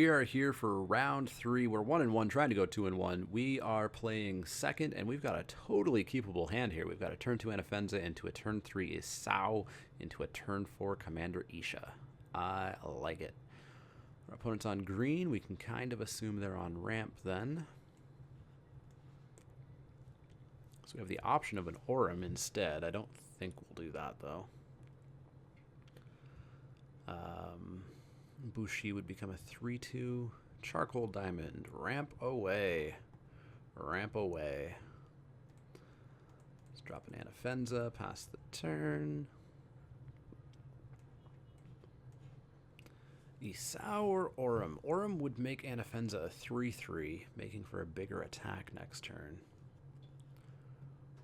we are here for round 3. We're 1-1, trying to go 2-1. We are playing second, and we've got a totally keepable hand here. We've got a turn 2 Anafenza into a turn 3 Isao into a turn 4 Commander Isha. I like it. Our opponent's on green. We can kind of assume they're on ramp then. So we have the option of an Aurum instead. I don't think we'll do that, though. Bushi would become a 3-2. Charcoal Diamond. Ramp away. Ramp away. Let's drop an Anafenza. Pass the turn. Isao or Aurum? Aurum would make Anafenza a 3-3, making for a bigger attack next turn.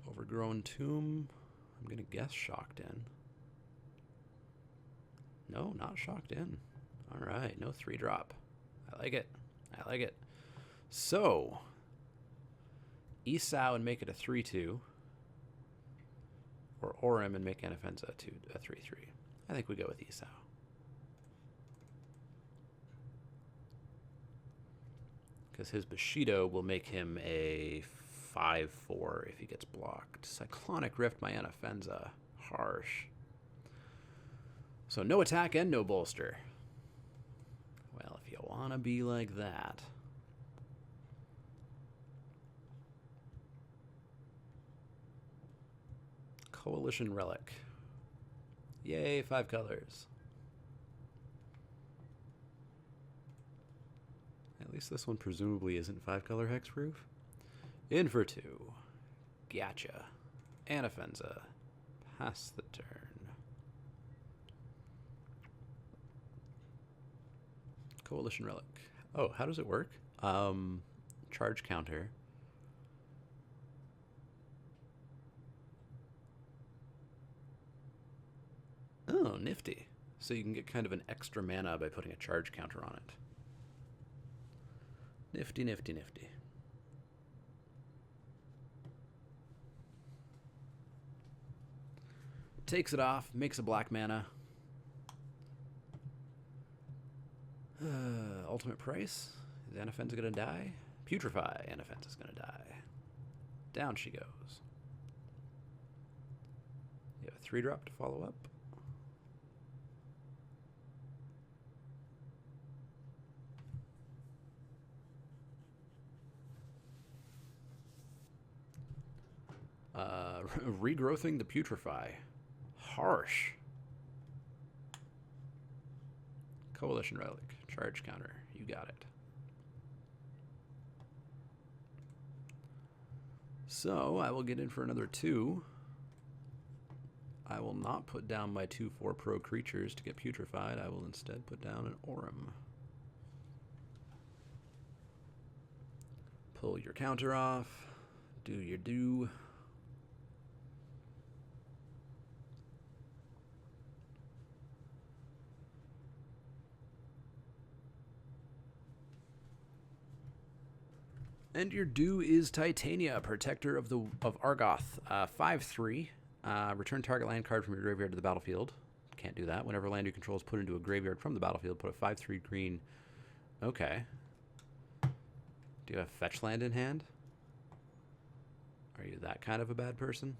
Overgrown Tomb. I'm going to guess Shocked In. No, not Shocked In. All right, no 3-drop. I like it. I like it. So, Isao and make it a 3-2. Or Aurum and make Anafenza a 3-3. I think we go with Isao. Because his Bushido will make him a 5-4 if he gets blocked. Cyclonic Rift my Anafenza. Harsh. So no attack and no bolster. Well, if you want to be like that. Coalition Relic. Yay, 5 colors. At least this one presumably isn't 5-color hexproof. In for 2. Gotcha. Anafenza. Pass the turn. Coalition Relic. Oh, how does it work? Charge counter. Oh, nifty. So you can get kind of an extra mana by putting a charge counter on it. Nifty, nifty, nifty. Takes it off, makes a black mana. Ultimate price. Is Anafenza gonna die? Putrefy. Anafenza's gonna die. Down she goes. You have a 3-drop to follow up. Regrowthing the Putrefy. Harsh. Coalition Relic. Charge counter. You got it. So, I will get in for another 2. I will not put down my 2/4 pro creatures to get putrefied. I will instead put down an Aurum. Pull your counter off. Do your do. And your do is Titania, Protector of Argoth. 5/3. Return target land card from your graveyard to the battlefield. Can't do that. Whenever land you control is put into a graveyard from the battlefield, put a 5/3 green. Okay. Do you have fetch land in hand? Are you that kind of a bad person?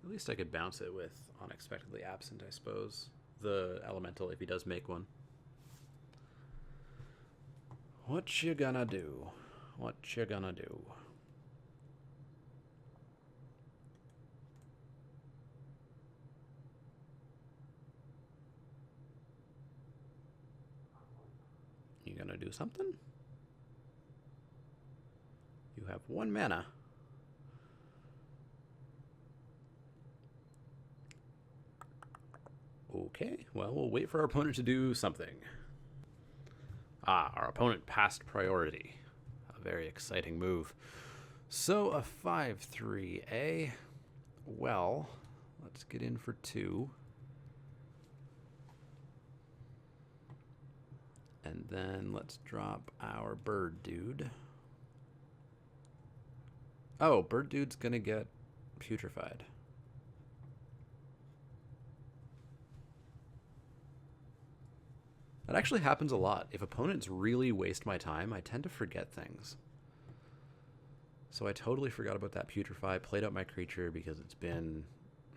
At least I could bounce it with Unexpectedly Absent, I suppose. The elemental, if he does make one. What you gonna do? What you gonna do? You gonna do something? You have 1 mana. Okay, well, we'll wait for our opponent to do something. Ah, our opponent passed priority. A very exciting move. So, a 5/3, Well, let's get in for 2. And then let's drop our bird dude. Oh, bird dude's gonna get Putrefied. That actually happens a lot. If opponents really waste my time, I tend to forget things. So I totally forgot about that Putrefy, played out my creature because it's been,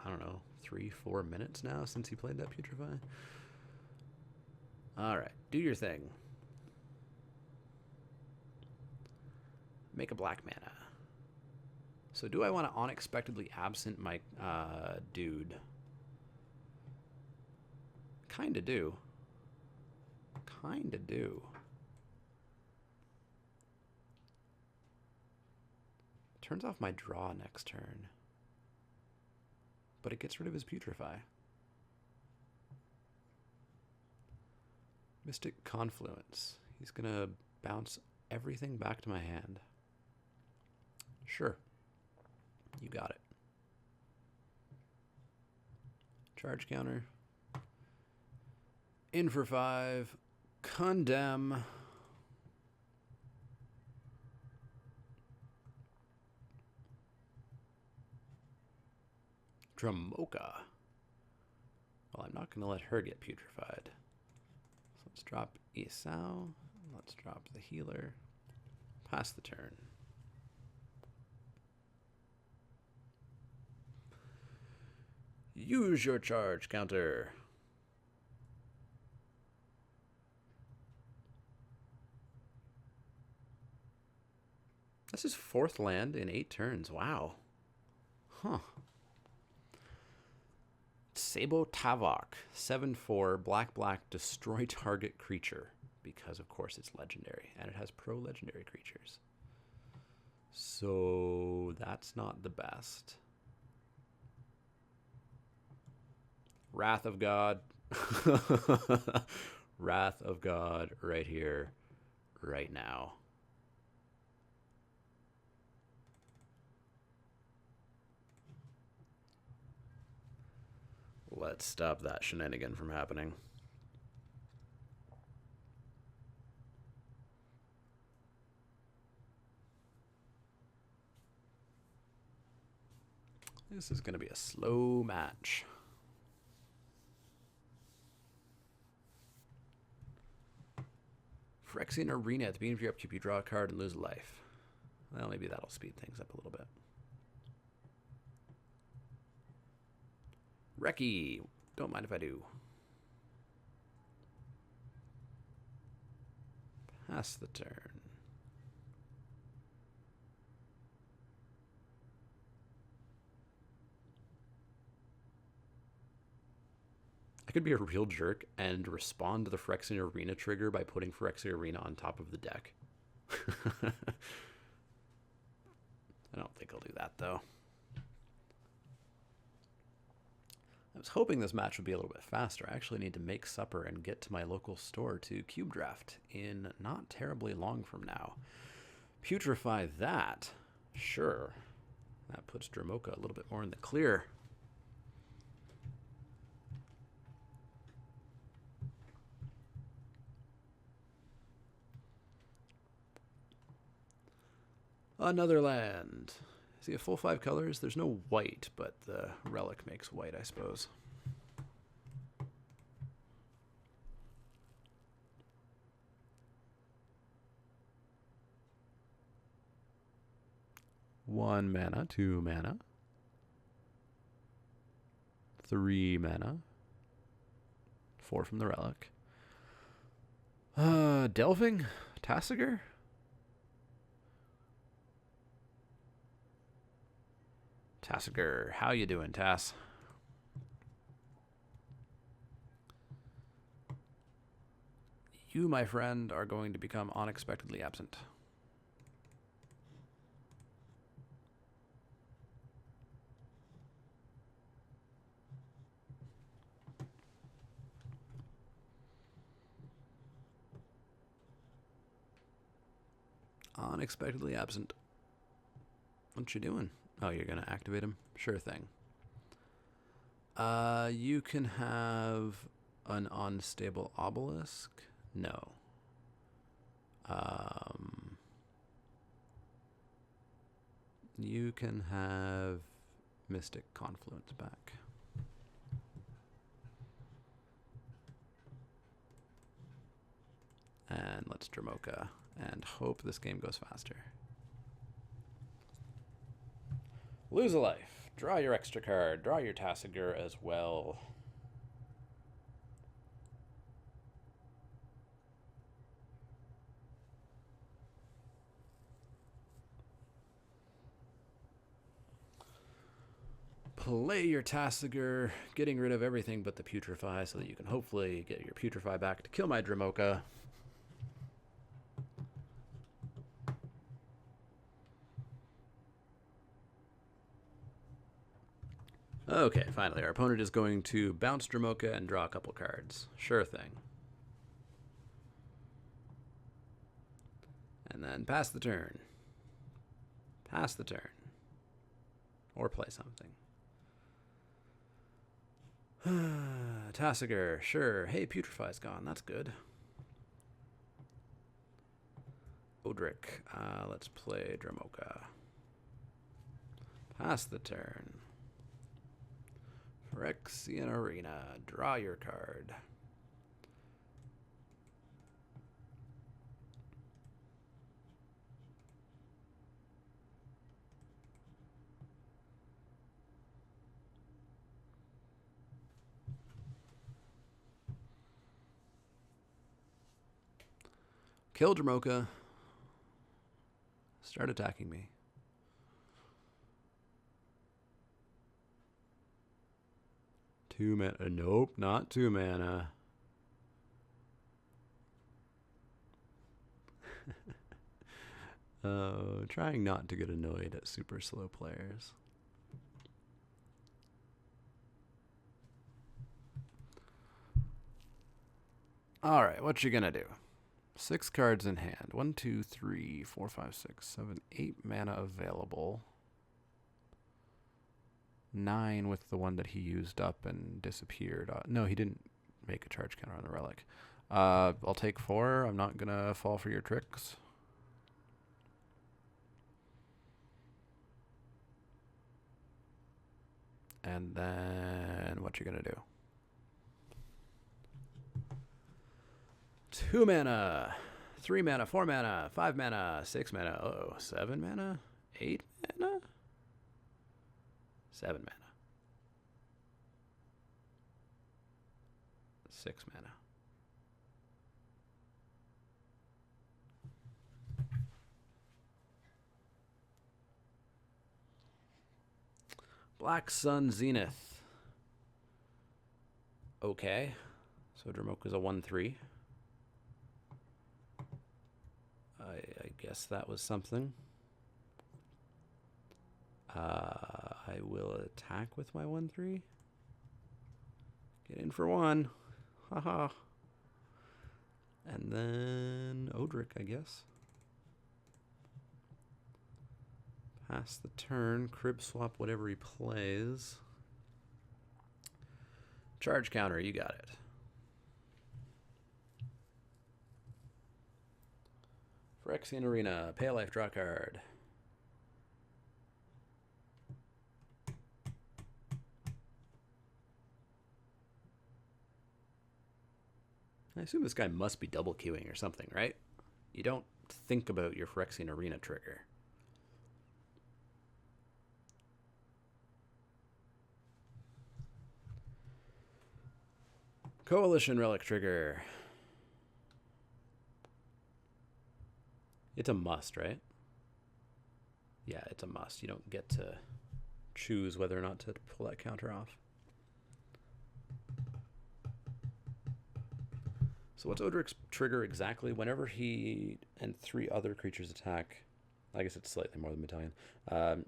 I don't know, 3-4 minutes now since he played that Putrefy. Alright, do your thing. Make a black mana. So do I want to unexpectedly absent my dude? Kinda do. Kinda do. Turns off my draw next turn. But it gets rid of his Putrefy. Mystic Confluence. He's gonna bounce everything back to my hand. Sure. You got it. Charge counter. In for 5. Condemn. Dramoka. Well, I'm not going to let her get putrefied. So let's drop Isao. Let's drop the healer. Pass the turn. Use your charge counter. This is 4th land in 8 turns. Wow. Huh. Sabo Tavok, 7/4, black, destroy target creature. Because, of course, it's legendary. And it has pro-legendary creatures. So, that's not the best. Wrath of God. Wrath of God right here, right now. Let's stop that shenanigan from happening. This is going to be a slow match. Phyrexian Arena. At the beginning of your upkeep, you draw a card and lose a life. Well, maybe that'll speed things up a little bit. Wacky. Don't mind if I do. Pass the turn. I could be a real jerk and respond to the Phyrexian Arena trigger by putting Phyrexian Arena on top of the deck. I don't think I'll do that, though. I was hoping this match would be a little bit faster. I actually need to make supper and get to my local store to cube draft in not terribly long from now. Putrefy that. Sure. That puts Dramoka a little bit more in the clear. Another land. Is he a full 5 colors? There's no white, but the relic makes white, I suppose. One mana, 2 mana. 3 mana. 4 from the relic. Delving? Tassiger? Tassiger, how you doing, Tass? You, my friend, are going to become unexpectedly absent. Unexpectedly absent. What you doing? Oh, you're going to activate him? Sure thing. You can have an unstable obelisk? No. You can have Mystic Confluence back. And let's Dramoka and hope this game goes faster. Lose a life. Draw your extra card. Draw your Tasigur as well. Play your Tasigur, getting rid of everything but the Putrefy so that you can hopefully get your Putrefy back to kill my Dramoka. Okay, finally, our opponent is going to bounce Dramoka and draw a couple cards. Sure thing. And then pass the turn. Pass the turn. Or play something. Tasigur, sure. Hey, Putrefy's gone. That's good. Odric, let's play Dramoka. Pass the turn. Phyrexian Arena, draw your card. Kill Dramoka. Start attacking me. Two mana. Nope, not 2 mana. Trying not to get annoyed at super slow players. All right, what you gonna do? 6 cards in hand. 1, 2, 3, 4, 5, 6, 7, 8 mana available. 9 with the one that he used up and disappeared. No, he didn't make a charge counter on the relic. I'll take 4. I'm not gonna fall for your tricks. And then what you gonna do? 2 mana, 3 mana, 4 mana, 5 mana, 6 mana, 7 mana, 8 mana, 7 mana, 6 mana. Black Sun Zenith. Okay, so Dramoka's a 1/3. I guess that was something. I will attack with my 1/3. Get in for 1. Haha. And then Odric, I guess. Pass the turn. Crib swap whatever he plays. Charge counter, you got it. Phyrexian Arena, pay a life, draw card. I assume this guy must be double queuing or something, right? You don't think about your Phyrexian Arena trigger. Coalition Relic trigger. It's a must, right? Yeah, it's a must. You don't get to choose whether or not to pull that counter off. So what's Odric's trigger exactly? Whenever he and 3 other creatures attack, I guess it's slightly more than Battalion,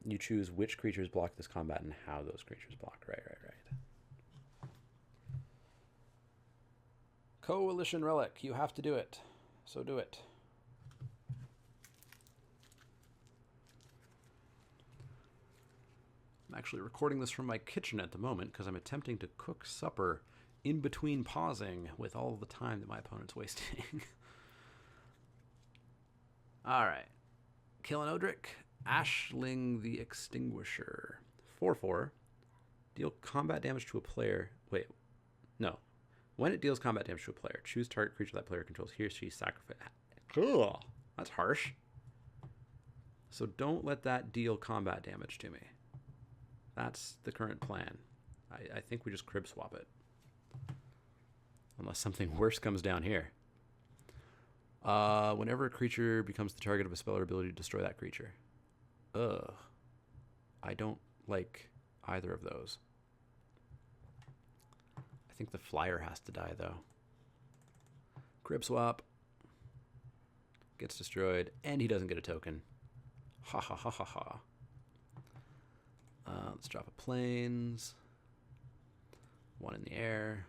you choose which creatures block this combat and how those creatures block. Right. Coalition Relic. You have to do it. So do it. I'm actually recording this from my kitchen at the moment because I'm attempting to cook supper in between pausing with all the time that my opponent's wasting. All right. Killing Odric. Ashling the Extinguisher. 4/4. Deal combat damage to a player. Wait, no. When it deals combat damage to a player, choose target creature that player controls. He or she sacrifice. Cool. That's harsh. So don't let that deal combat damage to me. That's the current plan. I think we just crib swap it. Unless something worse comes down here. Whenever a creature becomes the target of a spell or ability, to destroy that creature. Ugh. I don't like either of those. I think the flyer has to die, though. Crib swap. Gets destroyed, and he doesn't get a token. Ha ha ha ha ha. Let's drop a planes. One in the air.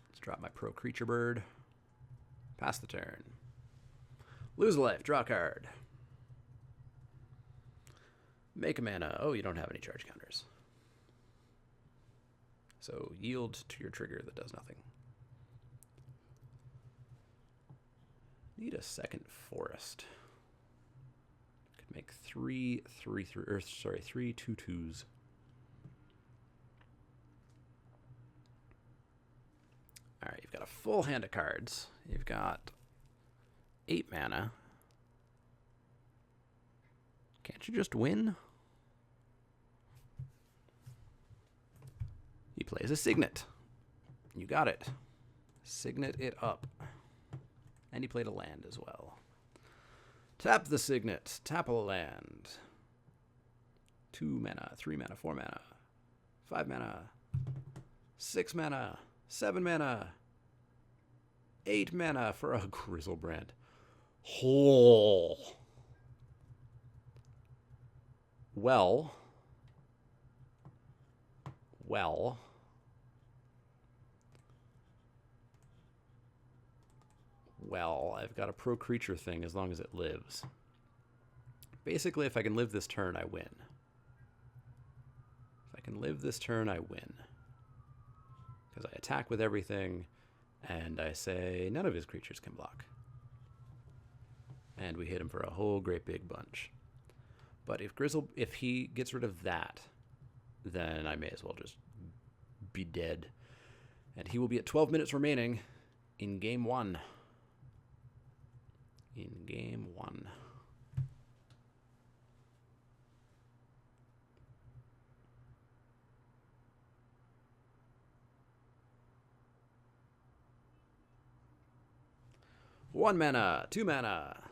Let's drop my pro creature bird. Pass the turn. Lose a life. Draw a card. Make a mana. Oh, you don't have any charge counters. So yield to your trigger that does nothing. Need a second forest. Could make three 2/2s. All right, you've got a full hand of cards. You've got 8 mana. Can't you just win? He plays a Signet. You got it. Signet it up. And he played a land as well. Tap the Signet. Tap a land. 2 mana, 3 mana, 4 mana, 5 mana, 6 mana, 7 mana, 8 mana for a Grizzlebrand. Oh. Well, I've got a pro creature thing as long as it lives. Basically, if I can live this turn, I win. If I can live this turn, I win. Because I attack with everything, and I say none of his creatures can block. And we hit him for a whole great big bunch. But if he gets rid of that, then I may as well just be dead. And he will be at 12 minutes remaining in game 1. In game 1. One mana, 2 mana,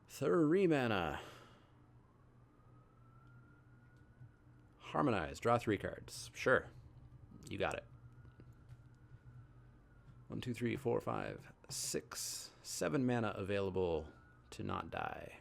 3 mana. Harmonize, draw 3 cards. Sure, you got it. 1, 2, 3, 4, 5, 6, 7 mana available to not die.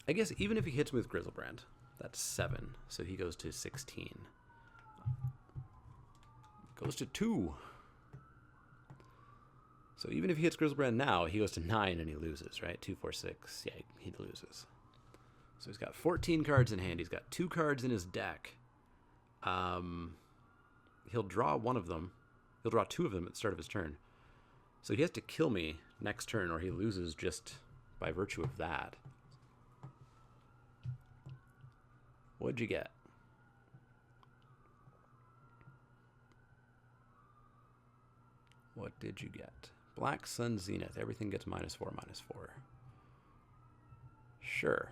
I guess even if he hits me with Grizzlebrand, that's 7, so he goes to 16. Goes to 2. So even if he hits Grizzlebrand now, he goes to 9 and he loses, right? 2, 4, 6. Yeah, he loses. So he's got 14 cards in hand. He's got 2 cards in his deck. He'll draw one of them. He'll draw 2 of them at the start of his turn. So he has to kill me next turn or he loses just by virtue of that. What'd you get? What did you get? Black Sun Zenith. Everything gets -4, -4. Sure.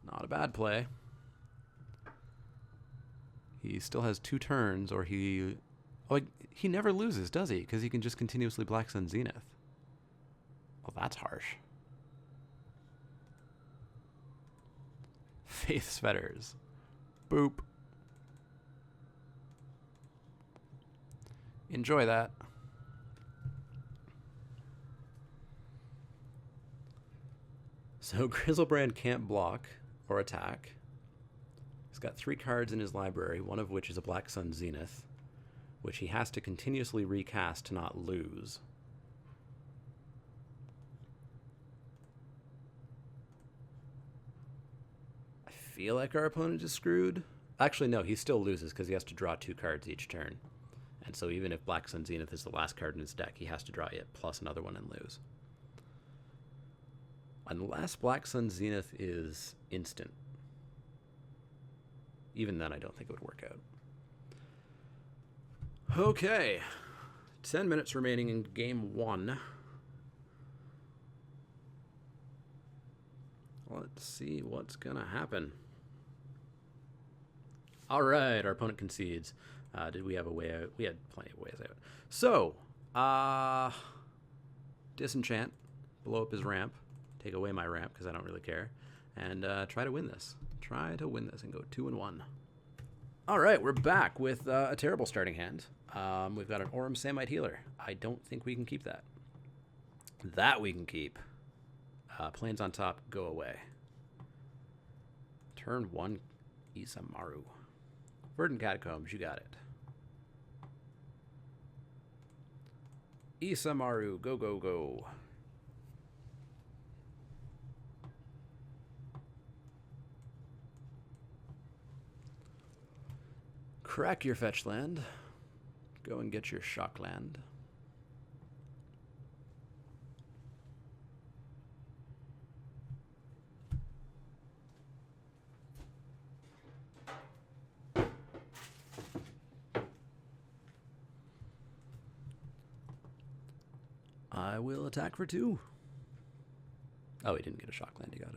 Not a bad play. He still has 2 turns, or he... Oh, he never loses, does he? Because he can just continuously Black Sun Zenith. Well, that's harsh. Faith's Fetters. Boop. Enjoy that. So Grizzlebrand can't block or attack. He's got 3 cards in his library, one of which is a Black Sun Zenith, which he has to continuously recast to not lose. feel like our opponent is screwed. Actually, no, he still loses because he has to draw 2 cards each turn. And so even if Black Sun Zenith is the last card in his deck, he has to draw it plus another one and lose. Unless Black Sun Zenith is instant. Even then, I don't think it would work out. Okay. 10 minutes remaining in game 1. Let's see what's going to happen. All right, our opponent concedes. Did we have a way out? We had plenty of ways out. So, disenchant, blow up his ramp, take away my ramp because I don't really care, and try to win this. Try to win this and go 2-1. All right, we're back with a terrible starting hand. We've got an Aurum Samite Healer. I don't think we can keep that. That we can keep. Planes on top, go away. Turn 1, Isamaru. Verdant Catacombs, you got it. Isamaru, go, go, go. Crack your fetch land. Go and get your shock land. I will attack for 2. Oh, he didn't get a shock land. He got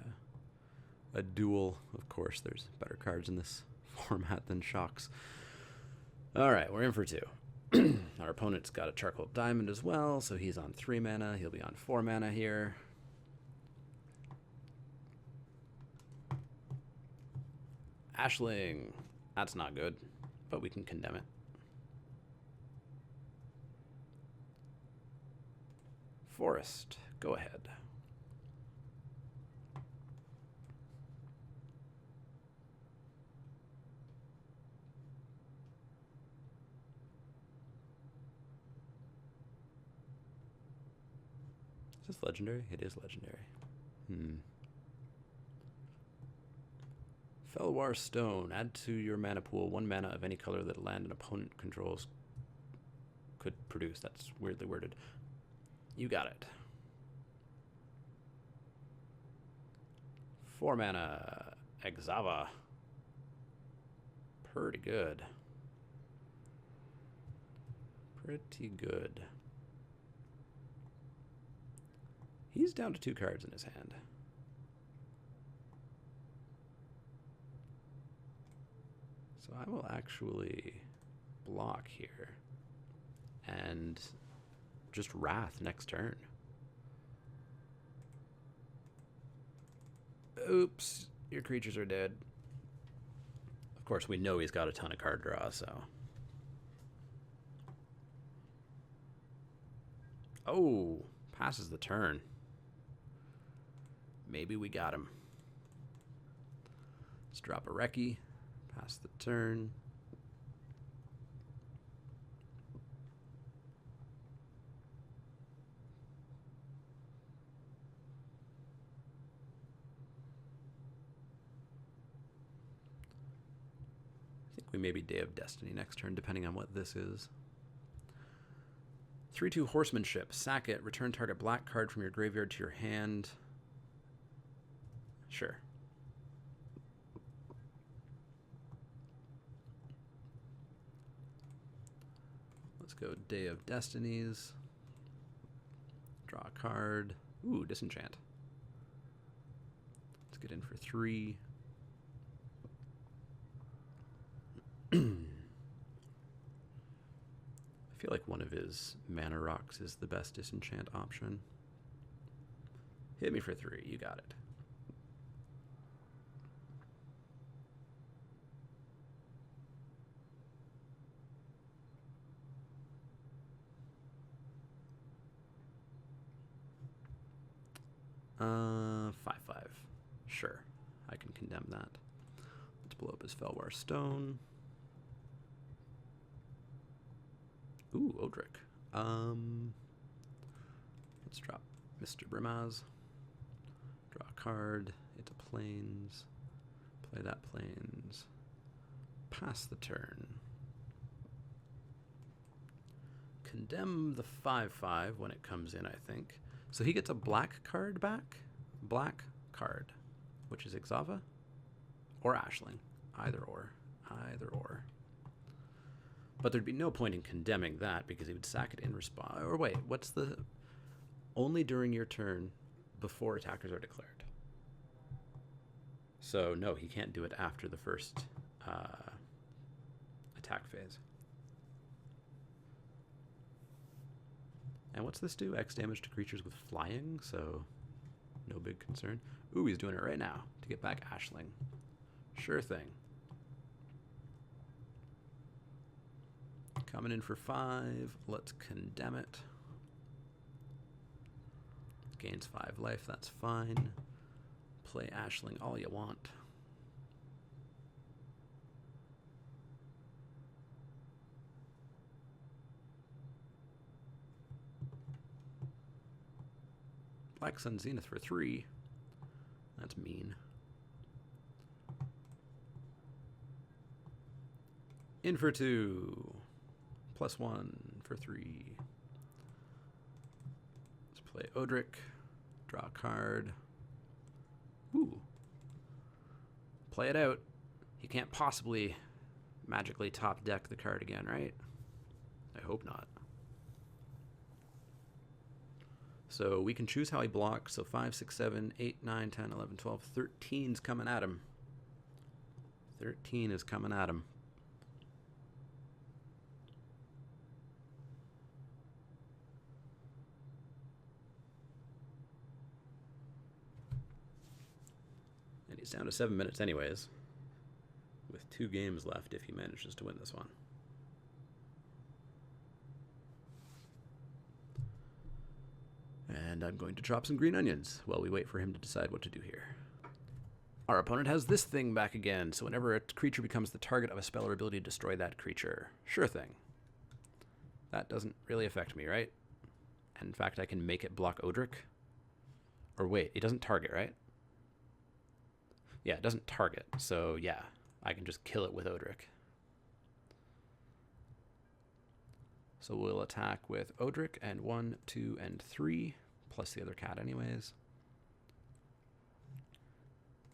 a duel. Of course, there's better cards in this format than shocks. All right, we're in for 2. Our opponent's got a Charcoal Diamond as well, so he's on 3 mana. He'll be on 4 mana here. Ashling. That's not good, but we can condemn it. Forest, go ahead. Is this legendary? It is legendary. Felwar Stone. Add to your mana pool 1 mana of any color that a land an opponent controls could produce. That's weirdly worded. You got it. 4 mana. Exava. Pretty good. Pretty good. He's down to 2 cards in his hand. So I will actually block here and just Wrath next turn. Oops, your creatures are dead. Of course, we know he's got a ton of card draw, so. Oh, passes the turn. Maybe we got him. Let's drop a Wacky. Pass the turn. I think we maybe Day of Destiny next turn, depending on what this is. 3/2 Horsemanship. Sack it. Return target black card from your graveyard to your hand. Sure. Let's go Day of Destinies. Draw a card. Ooh, Disenchant. Let's get in for 3. I feel like one of his mana rocks is the best disenchant option. Hit me for 3. You got it. Uh, 5/5. Sure, I can condemn that. Let's blow up his Felwar Stone. Ooh, Odric. Let's drop Mr. Brimaz. Draw a card. It's a Plains. Play that plains. Pass the turn. Condemn the 5/5 when it comes in, I think. So he gets a black card back. Black card, which is Ixava or Ashling. Either or. Either or. But there'd be no point in condemning that because he would sack it in response. Or wait, what's the... Only during your turn before attackers are declared. So no, he can't do it after the first attack phase. And what's this do? X damage to creatures with flying, so no big concern. Ooh, he's doing it right now to get back Ashling. Sure thing. Coming in for 5. Let's condemn it. Gains 5 life, that's fine. Play Ashling all you want. Black Sun Zenith for 3. That's mean. In for 2. +1 for 3. Let's play Odric. Draw a card. Ooh. Play it out. He can't possibly magically top deck the card again, right? I hope not. So we can choose how he blocks. So 5, 6, 7, 8, 9, 10, 11, 12, 13's coming at him. 13 is coming at him. And he's down to 7 minutes anyways, with 2 games left if he manages to win this one. And I'm going to chop some green onions while we wait for him to decide what to do here. Our opponent has this thing back again, so whenever a creature becomes the target of a spell or ability, destroy that creature. Sure thing. That doesn't really affect me, right? And in fact, I can make it block Odric. Or wait, it doesn't target, right? Yeah, it doesn't target, so yeah, I can just kill it with Odric. So we'll attack with Odric and 1, 2, and 3, plus the other cat anyways.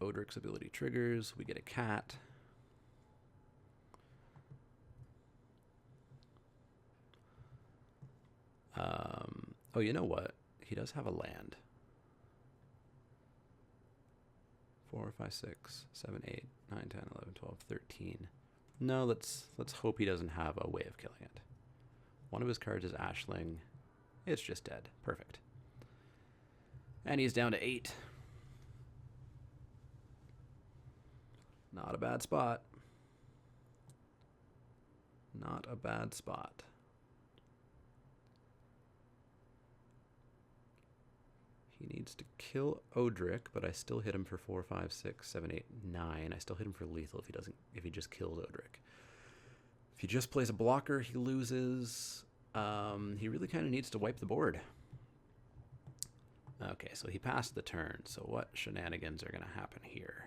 Odric's ability triggers, we get a cat. Oh, you know what? He does have a land. 4, 5, 6, 7, 8, 9, 10, 11, 12, 13. No, let's hope he doesn't have a way of killing it. One of his cards is Ashling. It's just dead. Perfect. And he's down to 8. Not a bad spot. Not a bad spot. He needs to kill Odric, but I still hit him for 4, 5, 6, 7, 8, 9. I still hit him for lethal if he just kills Odric. If he just plays a blocker, he loses. He really kind of needs to wipe the board. Okay, so he passed the turn. So what shenanigans are going to happen here?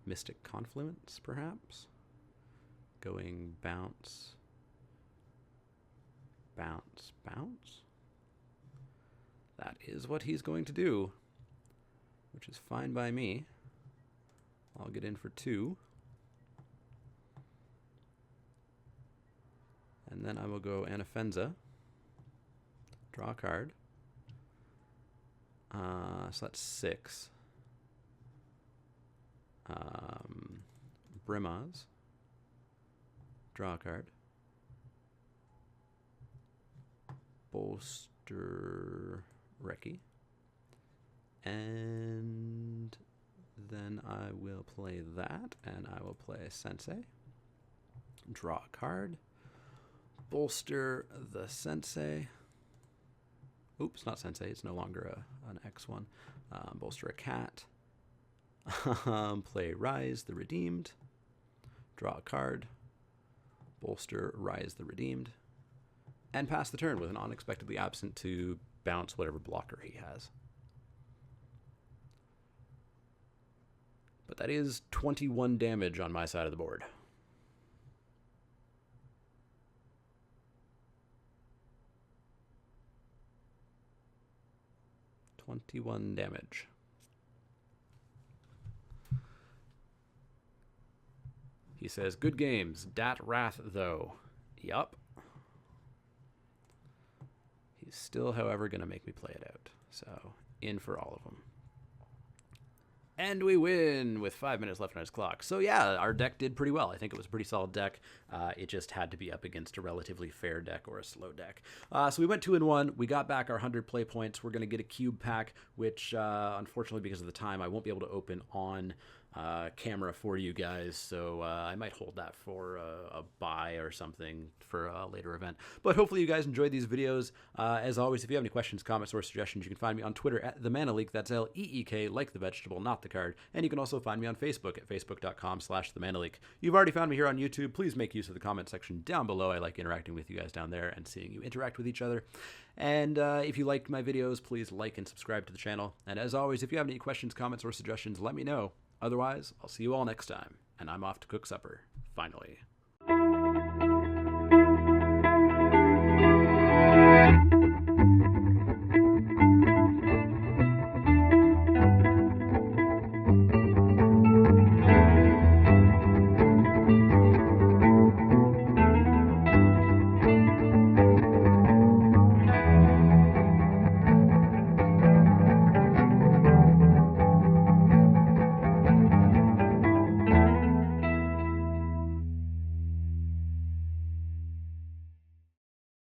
Mystic Confluence, perhaps? Going bounce, bounce, bounce? That is what he's going to do, which is fine by me. I'll get in for 2. And then I will go Anafenza. Draw a card. So that's 6. Brimaz. Draw a card. Bolster Wacky. And then I will play that, and I will play Sensei. Draw a card. Bolster the Sensei. Oops, not Sensei. It's no longer an X1. Bolster a cat. Play Rise the Redeemed. Draw a card. Bolster Rise the Redeemed. And pass the turn with an unexpectedly absent to bounce whatever blocker he has. But that is 21 damage on my side of the board. 21 damage. He says, good games. Dat Wrath, though. Yup. He's still, however, going to make me play it out. So, in for all of them. And we win with 5 minutes left on his clock. So yeah, our deck did pretty well. I think it was a pretty solid deck. It just had to be up against a relatively fair deck or a slow deck. So we went 2-1. We got back our 100 play points. We're going to get a cube pack, which unfortunately because of the time I won't be able to open on camera for you guys, so I might hold that for a buy or something for a later event. But hopefully you guys enjoyed these videos. As always, if you have any questions, comments, or suggestions, you can find me on Twitter at @TheManaLeak. That's LEEK, like the vegetable, not the card. And you can also find me on Facebook at facebook.com/TheManaLeak. You've already found me here on YouTube. Please make use of the comment section down below. I like interacting with you guys down there and seeing you interact with each other. And if you liked my videos, please like and subscribe to the channel. And as always, if you have any questions, comments, or suggestions, let me know. Otherwise, I'll see you all next time, and I'm off to cook supper, finally.